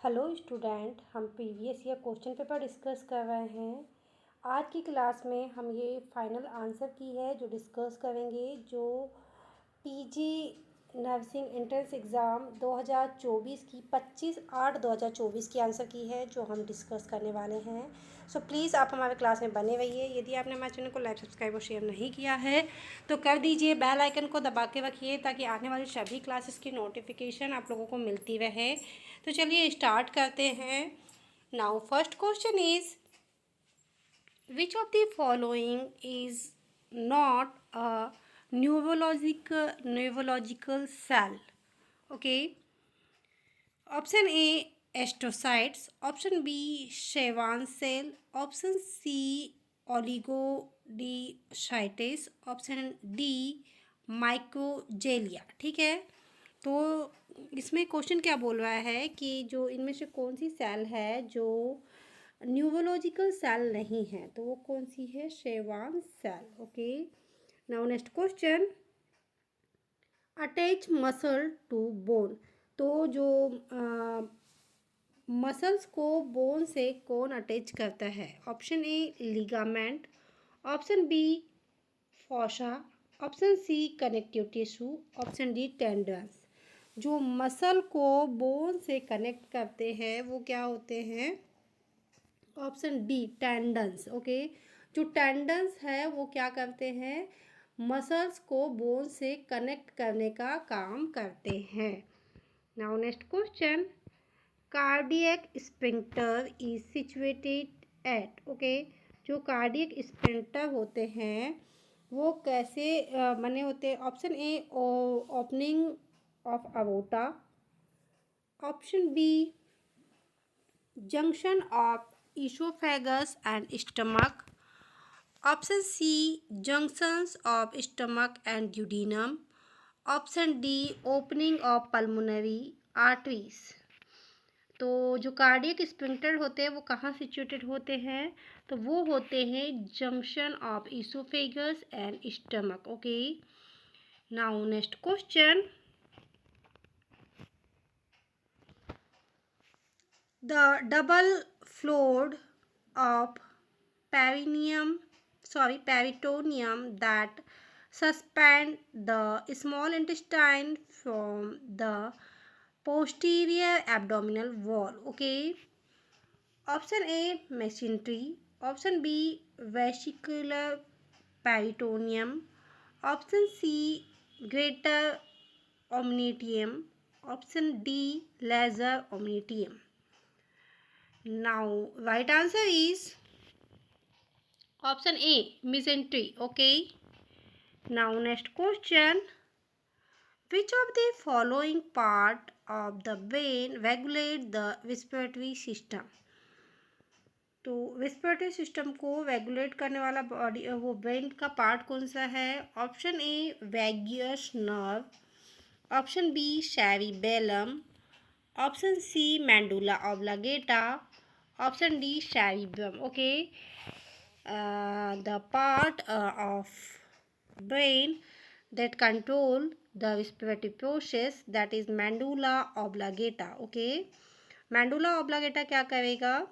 Hello student, हम previous year question paper discuss कर रहे हैं। आज की क्लास में हम ये फाइनल आंसर की है जो डिस्कस करेंगे, जो पीजी नर्सिंग एंट्रेंस एग्ज़ाम 2024 की 25/8/2024 की आंसर की है, जो हम डिस्कस करने वाले हैं। सो प्लीज़ आप हमारे क्लास में बने रहिए। यदि आपने हमारे चैनल को लाइक, सब्सक्राइब और शेयर नहीं किया है तो कर दीजिए। बेल आइकन को दबा के रखिए ताकि आने वाली सभी क्लासेस की नोटिफिकेशन आप लोगों को मिलती रहे। तो चलिए स्टार्ट करते हैं। Now first question is, which of the following is not a neurological cell? Okay, option A astrocytes, option B Schwann cell, option C oligodendrocytes, option D माइक्रोजेलिया। ठीक है, तो इसमें क्वेश्चन क्या बोल रहा है कि जो इनमें से कौन सी सेल है जो न्यूरोलॉजिकल सेल नहीं है, तो वो कौन सी है? Schwann cell. Okay, now next question, attach muscle to bone. तो जो मसल्स को बोन से कौन अटैच करता है? Option A ligament, option B fascia, option C connective tissue, option D tendons. जो मसल को बोन से कनेक्ट करते हैं वो क्या होते हैं? Option D tendons. ओके, जो टेंडन्स है वो क्या करते हैं? मसल्स को बोन से कनेक्ट करने का काम करते हैं। Now next question, cardiac sphincter is situated at. Okay, जो कार्डियक स्फिंक्टर होते हैं वो कैसे बने होते हैं? Option A opening of aorta, option B junction of esophagus and stomach, option C junctions of stomach and duodenum, option D opening of pulmonary arteries। तो जो कार्डियक स्फिंक्टर होते हैं वो कहाँ सिचुएटेड होते हैं? तो वो होते हैं junction of oesophagus and stomach. Okay, now next question, the double flood of peritoneum that suspend the small intestine from the posterior abdominal wall. Okay, option A mesentery, option B vesicular peritoneum, option C greater omnium, option D lesser omnium. Now right answer is option A mesentery. Okay, now next question, which of the following part of the brain regulate the respiratory system? तो respiratory system को regulate करने वाला body वो brain का part कौन सा है? Option A vagus nerve, option B cerebellum, option C medulla oblongata, option D cerebrum. Okay, the part of brain that control the respiratory process, that is medulla oblongata. Okay, medulla oblongata क्या करेगा?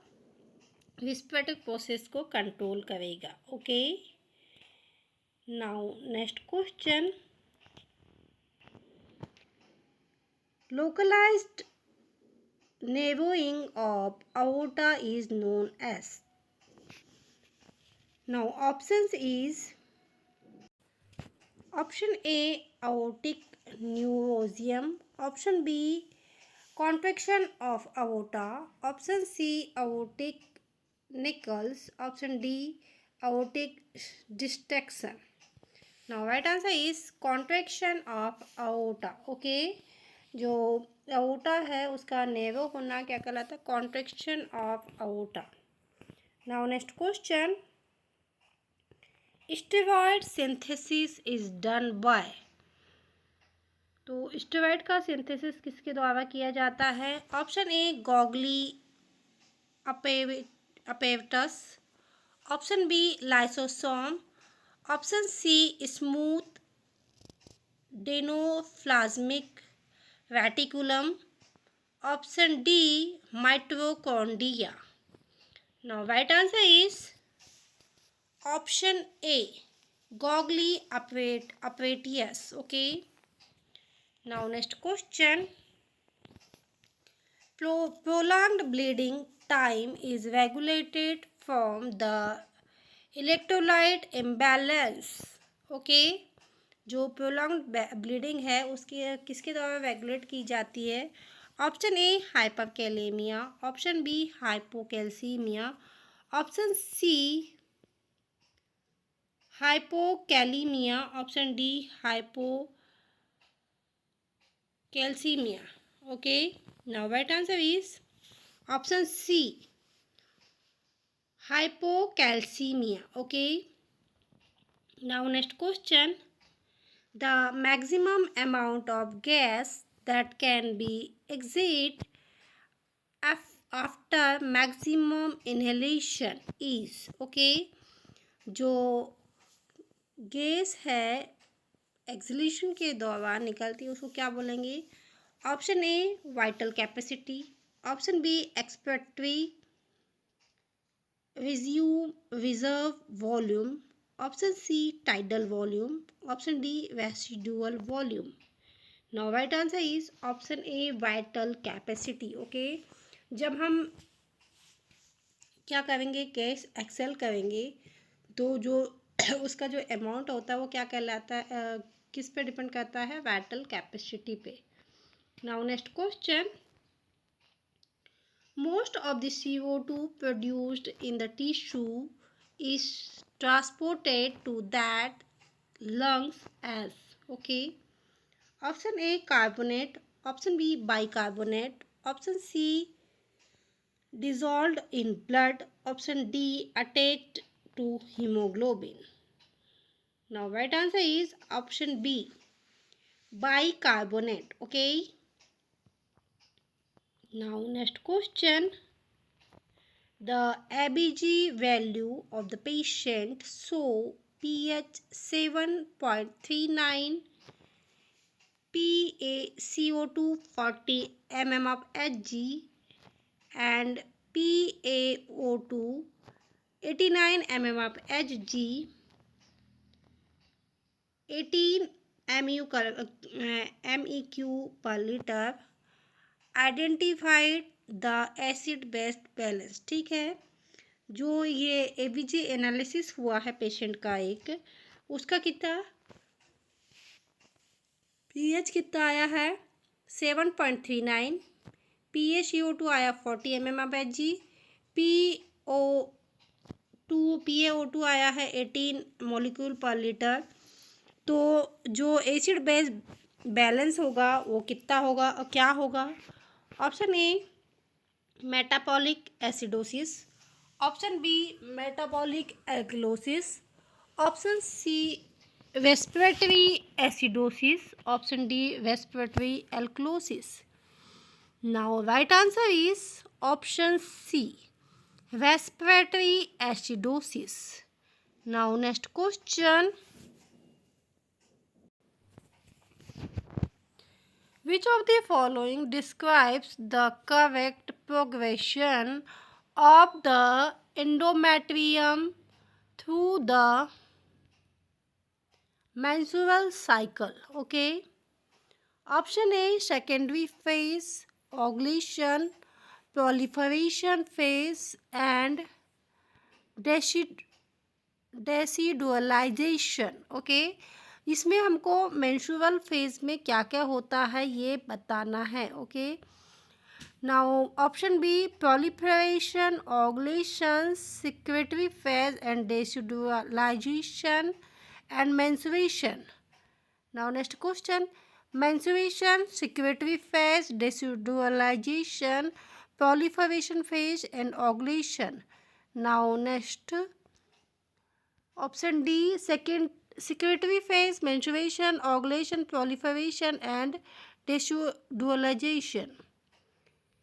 respiratory process को control करेगा। Okay, now next question, localized narrowing of aorta is known as। now options is option A aortic neurosium, option B contraction of aorta, option C aortic nickels, option D aortic dissection। now right answer is contraction of aorta। okay, जो aorta है उसका narrow होना क्या कहलाता है? contraction of aorta। now next question, steroid synthesis is done by. तो steroid का synthesis किसके द्वारा किया जाता है? Option A Golgi apparatus, option B lysosome, option C smooth endoplasmic reticulum, Option D, mitochondria. Now, right answer is option A, Golgi apparatus. Okay. Now, next question. Prolonged bleeding time is regulated from the electrolyte imbalance. Okay, जो prolong bleeding है उसकी किसके द्वारा regulate की जाती है? Option A hyperkalemia, option B hypocalcemia, option C hypokalemia, option D hypocalcemia. Okay, now right answer is option C hypocalcemia. Okay, now next question. The maximum amount of gas that can be exhaled after maximum inhalation is. Okay, जो gas है exhalation के दौरान निकलती है उसको क्या बोलेंगे? Option A vital capacity, option B expiratory reserve volume, option C tidal volume, option D residual volume. Now right answer is option A vital capacity. Okay, जब हम क्या करेंगे, गैस एक्सेल करेंगे तो जो उसका जो अमाउंट होता है वो क्या कहलाता है, किस पे डिपेंड करता है? वाइटल कैपेसिटी पे. Now next question. Most of the CO2 produced in the tissue is transported to that lungs as. Okay, option A carbonate, option B bicarbonate, option C dissolved in blood, option D attached to hemoglobin. Now right answer is option B bicarbonate. Okay, now next question. The ABG value of the patient show pH 7.39, PaCO2 40 mm of Hg and PaO2 89 mm of Hg, 18 MEQ per liter. Identified the acid base balance. ठीक है, जो ये ABG analysis हुआ है patient का एक, उसका कितना पीएच कितना आया है? 7.39, PaCO2 आया 40 mm ऑफ Hg, PaO2 आया है 18 मॉलिक्यूल पर लीटर. तो जो एसिड बेस बैलेंस होगा वो कितना होगा और क्या होगा? Option A metabolic acidosis, option B metabolic alkalosis, option C respiratory acidosis, option D respiratory alkalosis. Now right answer is option C respiratory acidosis. Now next question. Which of the following describes the correct progression of the endometrium through the menstrual cycle? Okay. Option A secondary phase, ovulation, proliferation phase and decidualization. Okay. इसमें हमको menstrual phase में क्या क्या होता है ये बताना है. Okay, now option B proliferation, ovulation, secretory phase and decidualization and menstruation. Now next question. Menstruation, secretory phase, decidualization, proliferation phase and ovulation. Now next option D second secretory phase, menstruation, ovulation, proliferation and decidualization.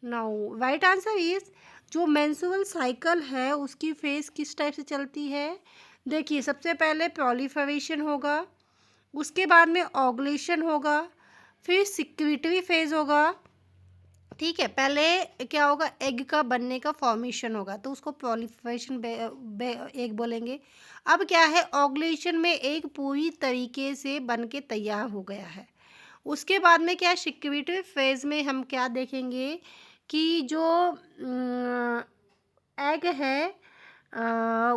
Now right answer is जो menstrual cycle है उसकी phase किस type से चलती है? देखिए, सबसे पहले proliferation होगा, उसके बाद में ovulation होगा, फिर secretory phase होगा, ठीक है, पहले क्या होगा, एग का बनने का फॉर्मेशन होगा तो उसको प्रोलिफरेशन एग बोलेंगे। अब क्या है, ओवुलेशन में एग पूरी तरीके से बन के तैयार हो गया है। उसके बाद में क्या, सिक्रीटरी फेज में हम क्या देखेंगे कि जो एग है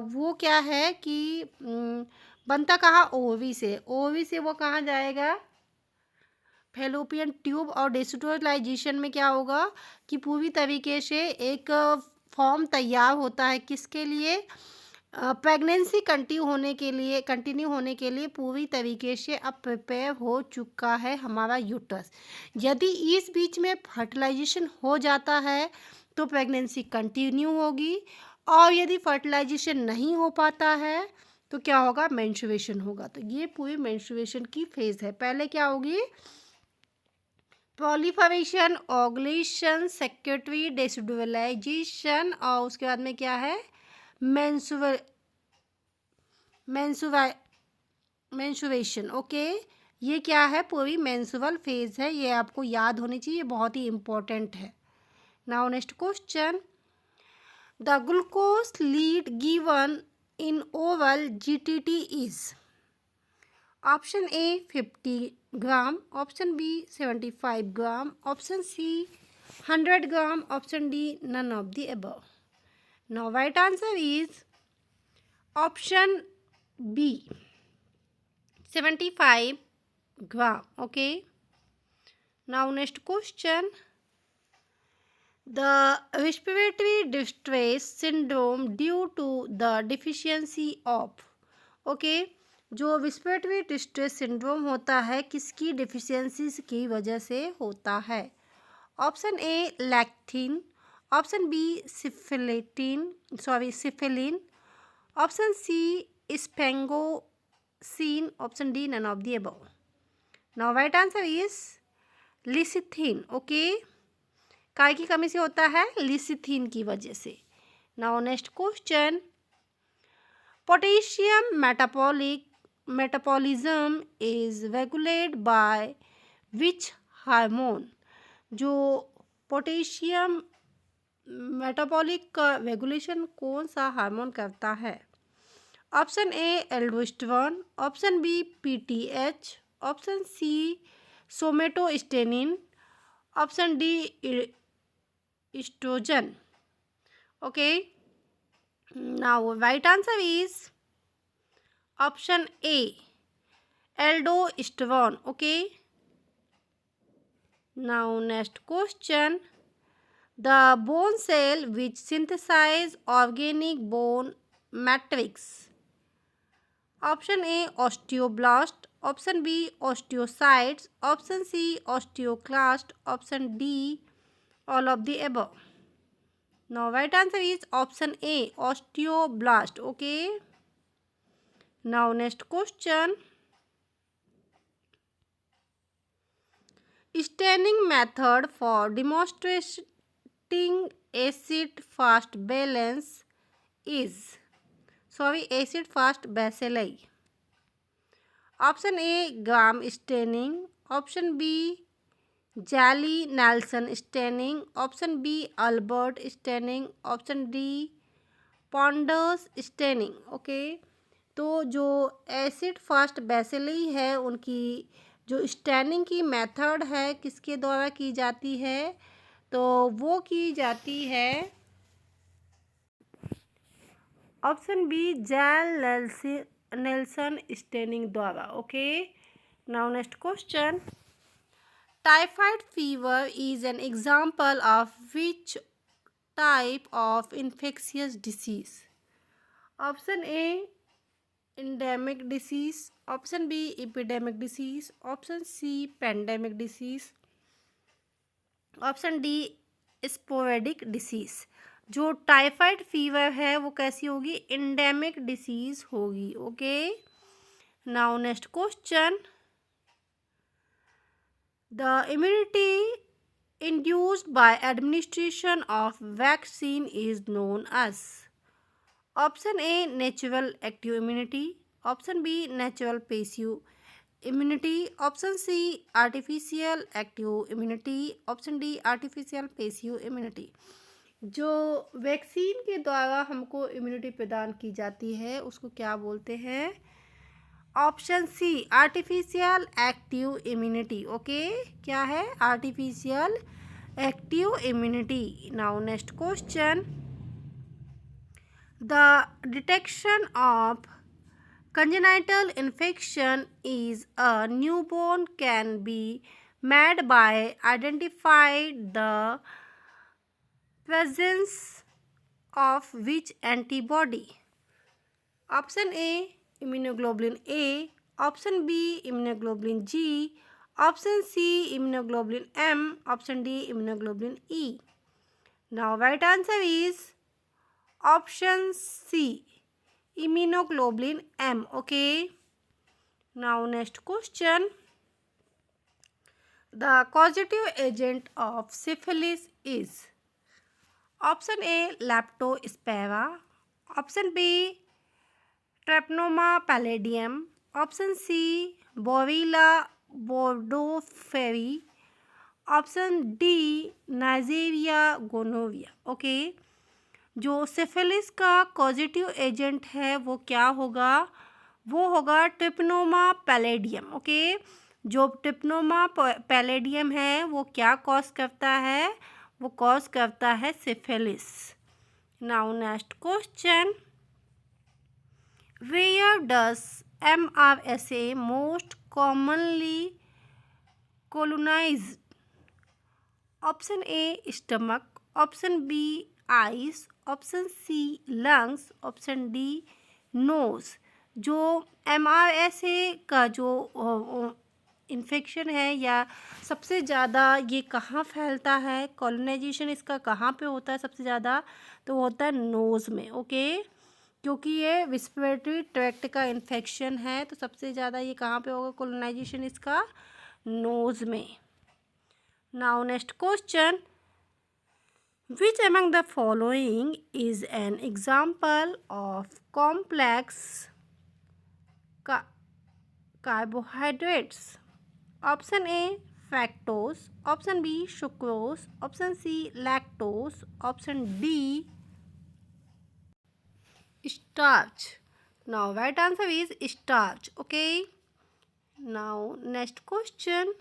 वो क्या है कि बनता कहाँ, ओवी से। ओवी से वो कहाँ जाएगा, फेलोपियन ट्यूब। और डिस्टोलाइजेशन में क्या होगा कि पूरी तरीके से एक फॉर्म तैयार होता है, किसके लिए, प्रेगनेंसी कंटिन्यू होने के लिए पूरी तरीके से अब प्रिपेयर हो चुका है हमारा यूट्रस। यदि इस बीच में फर्टिलाइजेशन हो जाता है तो प्रेगनेंसी कंटिन्यू होगी, और यदि फर्टिलाइजेशन नहीं हो पाता है तो क्या होगा, मेंस्ट्रुएशन होगा। तो ये पूरी मेंस्ट्रुएशन की फेज है। पहले क्या होगी, प्रोलिफरेशन, ओवुलेशन, सेक्रेटरी डिस्टोलाइजेशन, और उसके बाद में क्या है, मेंस्ट्रुएशन। ओके, ये क्या है, पूरी मेंस्ट्रुअल फेज है, ये आपको याद होनी चाहिए, बहुत ही इंपॉर्टेंट है। Now next question, the glucose load given in oral GTT is. Option A 50 gram, option B 75 gram, option C 100 gram, option D none of the above. Now right answer is option B 75 gram. Okay. Now next question. The respiratory distress syndrome due to the deficiency of. Okay. जो respiratory distress syndrome होता है किसकी deficiencies की वजह से होता है। Option A lectin, option B cephalin, option C sphingosine, option D none of the above. Now right answer is lecithin. Okay, काय की कमी से होता है, लिसिथिन की वजह से। Now next question, potassium metabolism is regulated by which hormone. जो पोटेशियम मेटाबॉलिक का रेगुलेशन कौन सा हार्मोन करता है। Option A aldosterone, option B PTH, option C somatostatin, option D estrogen. Okay, now right answer is option A aldosterone. Okay, now next question, the bone cell which synthesize organic bone matrix. Option A osteoblast, option B osteocytes, option C osteoclast, option D all of the above. Now right answer is option A osteoblast. Okay, now next question, staining method for demonstrating acid fast balance is, acid fast bacilli। Option A Gram staining, option B Ziehl Neelsen staining, option B Albert staining, option D Ponder's staining. Okay, तो जो acid fast bacilli है उनकी जो staining की method है किसके द्वारा की जाती है, तो वो की जाती है option B Ziehl Neelsen staining द्वारा। Okay, now next question, typhoid fever is an example of which type of infectious disease. Option A endemic disease, option B epidemic disease, option C pandemic disease, option D sporadic disease। जो typhoid fever है वो कैसी होगी, endemic disease होगी। Okay, now next question, the immunity induced by administration of vaccine is known as. Option A natural active immunity, option B natural passive immunity, option C artificial active immunity, option D artificial passive immunity. जो vaccine के द्वारा हमको immunity प्रदान की जाती है उसको क्या बोलते हैं? Option C artificial active immunity. Okay, क्या है? Artificial active immunity. Now next question, the detection of congenital infection is a newborn can be made by identifying the presence of which antibody? Option A immunoglobulin A, option B immunoglobulin G, option C immunoglobulin M, option D immunoglobulin E. Now right answer is option C immunoglobulin M. Okay, now next question, the causative agent of syphilis is option A leptospira, option B Treponema pallidum, option C Borrelia burgdorferi, option D Neisseria gonorrhea. Okay, जो syphilis का causative agent है वो क्या होगा? वो होगा ट्रिपनोमा palladium. Okay, जो ट्रिपनोमा palladium है वो क्या कॉज करता है? वो कॉज करता है syphilis. Now next question, where does MRSA most commonly colonized? Option A stomach, option B eyes, option C lungs, option D nose. जो MRSA का जो इन्फेक्शन है या सबसे ज़्यादा ये कहाँ फैलता है, कॉलोनाइजेशन इसका कहाँ पे होता है सबसे ज़्यादा? तो वो होता है नोज़ में। ओके, क्योंकि ये रिस्पिरेटरी ट्रैक्ट का इन्फेक्शन है तो सबसे ज़्यादा ये कहाँ पे होगा कॉलोनाइजेशन इसका? नोज़ में। Now next question, which among the following is an example of complex carbohydrates? Option A fructose, option B sucrose, option C lactose, option D starch. Now right answer is starch. Okay, now next question,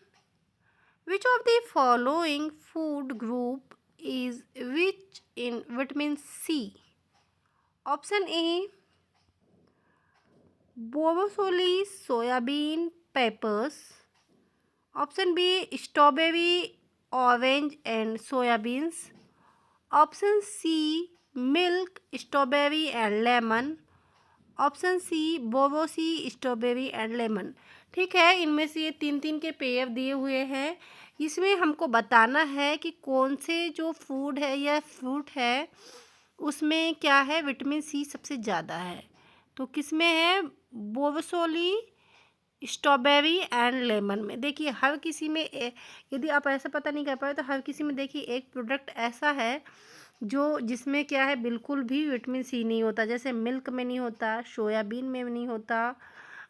which of the following food group is rich in vitamin C? Option A broccoli, soyabean, peppers. Option B strawberry, orange and soyabeans. Option C milk, strawberry and lemon. Option C बोबोसी, strawberry and lemon. ठीक है, इनमें से ये तीन तीन के pair दिए हुए हैं। इसमें हमको बताना है कि कौन से जो फूड है या फ्रूट है उसमें क्या है, विटामिन सी सबसे ज़्यादा है। तो किस में है? बोबोसोली, स्ट्रॉबेरी एंड लेमन में। देखिए हर किसी में यदि आप ऐसा पता नहीं कर पाए तो हर किसी में देखिए एक प्रोडक्ट ऐसा है जो जिसमें क्या है बिल्कुल भी विटामिन सी नहीं होता। जैसे मिल्क में नहीं होता, सोयाबीन में नहीं होता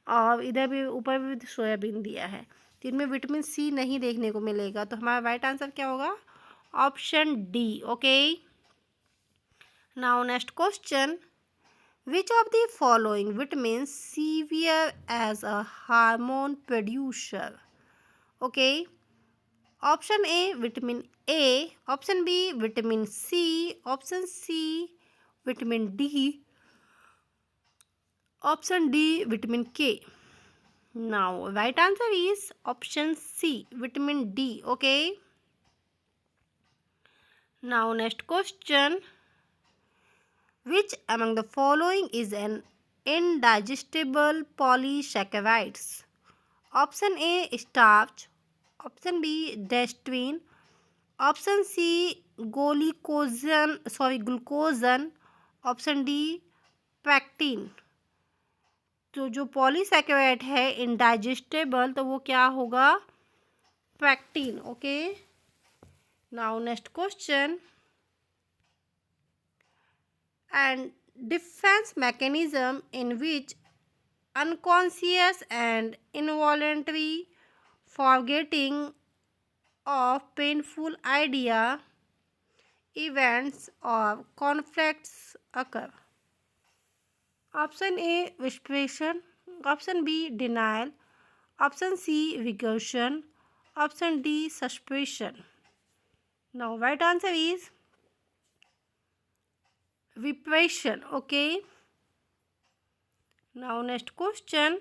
और इधर भी ऊपर भी सोयाबीन दिया है, तो इनमें विटामिन सी नहीं देखने को मिलेगा। तो हमारा राइट आंसर क्या होगा? Option D. Okay, now next question, which of the following vitamin serves as a hormone producer? Okay, option A vitamin A, option B vitamin C, option C vitamin D, option D vitamin K. Now right answer is option C vitamin D. Okay, now next question, which among the following is an indigestible polysaccharides? Option A starch, option B dextrin, option C glucosan, option D pectin। तो जो polysaccharide है indigestible तो वो क्या होगा? Pectin. Okay, now next question, and defense mechanism in which unconscious and involuntary forgetting of painful idea, events, or conflicts occur. Option A whisperation, option B denial, option C regression, option D suspicion. Now right answer is repression. Okay. Now next question.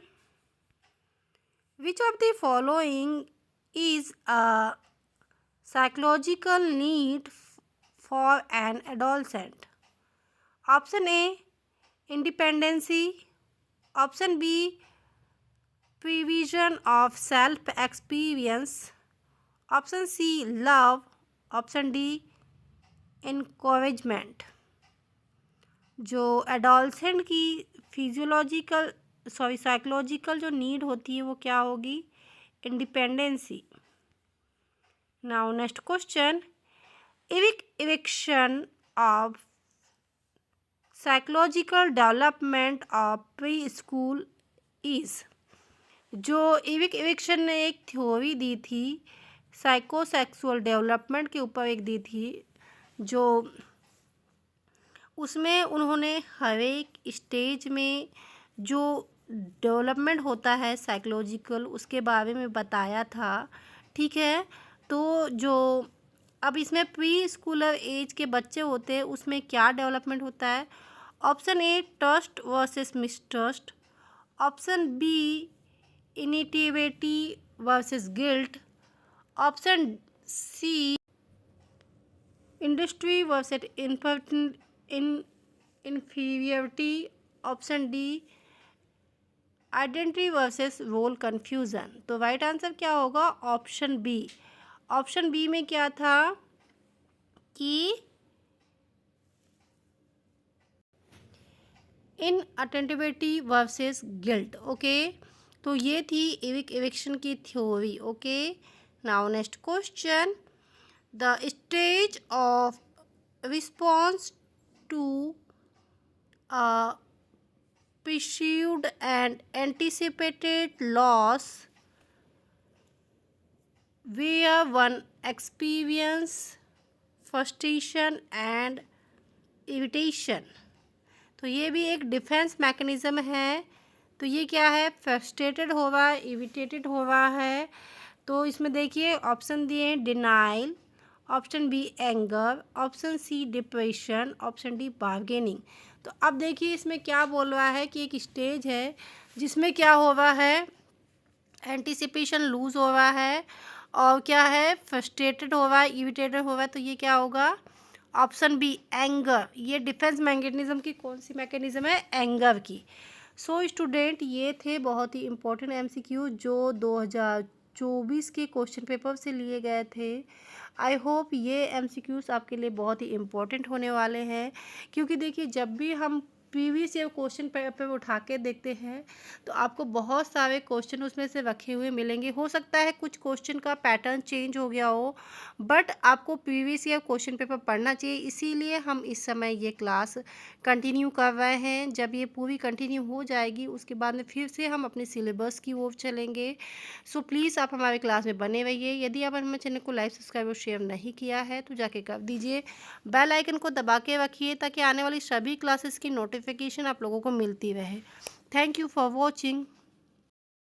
Which of the following is a psychological need for an adolescent? Option A independency, option B prevision of self experience, option C love, option D encouragement. जो adolescent की psychological जो need होती है वो क्या होगी? Independency. Now next question. Eviction of psychological development of pre school is. जो eviction ने एक थ्योरी दी थी साइकोसेक्सुअल डेवलपमेंट के ऊपर एक दी थी, जो उसमें उन्होंने हर एक स्टेज में जो डेवलपमेंट होता है साइकोलॉजिकल उसके बारे में बताया था. ठीक है. तो जो अब इसमें प्री स्कूलर एज के बच्चे होते हैं उसमें क्या डेवलपमेंट होता है? Option A trust versus mistrust, option B initiative versus guilt, option C industry versus inferiority, option D identity versus role confusion. तो राइट आंसर क्या होगा? Option B. ऑप्शन बी में क्या था कि इनअटेंटिविटी वर्सेस गिल्ट. ओके. तो ये थी इविक्शन की theory. Okay. Now next question. The stage of response to perceived and anticipated loss where one experience frustration and irritation. तो ये भी एक डिफेंस मैकेनिज्म है. तो ये क्या है? फ्रस्ट्रेटेड हो रहा है, इरिटेटेड हो रहा है. तो इसमें देखिए ऑप्शन दिए हैं denial, option B anger, option C depression, option D bargaining. तो अब देखिए इसमें क्या बोल रहा है कि एक स्टेज है जिसमें क्या हो रहा है? एंटिसिपेशन लूज हो रहा है और क्या है? फ्रस्ट्रेटेड हो रहा है, इरिटेटेड हो रहा है. तो ये क्या होगा? Option B anger. ये डिफेंस मैकेनिज्म की कौन सी मैकेनिज्म है? एंगर की. सो स्टूडेंट, ये थे बहुत ही इम्पोर्टेंट एमसीक्यू जो 2024 के क्वेश्चन पेपर से लिए गए थे. आई होप ये एमसीक्यूज़ आपके लिए बहुत ही इम्पोर्टेंट होने वाले हैं, क्योंकि देखिए जब भी हम प्रीवियस ईयर क्वेश्चन पेपर उठा के देखते हैं तो आपको बहुत सारे क्वेश्चन उसमें से रखे हुए मिलेंगे. हो सकता है कुछ क्वेश्चन का पैटर्न चेंज हो गया हो, बट आपको प्रीवियस ईयर क्वेश्चन पेपर पढ़ना चाहिए. इसीलिए हम इस समय ये क्लास कंटिन्यू कर रहे हैं. जब ये पूरी कंटिन्यू हो जाएगी उसके बाद में फिर से हम अपने सिलेबस की ओर चलेंगे. सो प्लीज़ आप हमारे क्लास में बने रहिए. यदि आप हमारे चैनल को लाइक सब्सक्राइब और शेयर नहीं किया है तो जाके कर दीजिए. बेल आइकन को दबा के रखिए ताकि आने वाली सभी क्लासेस की नोटिफिकेशन आप लोगों को मिलती रहे. Thank you for watching.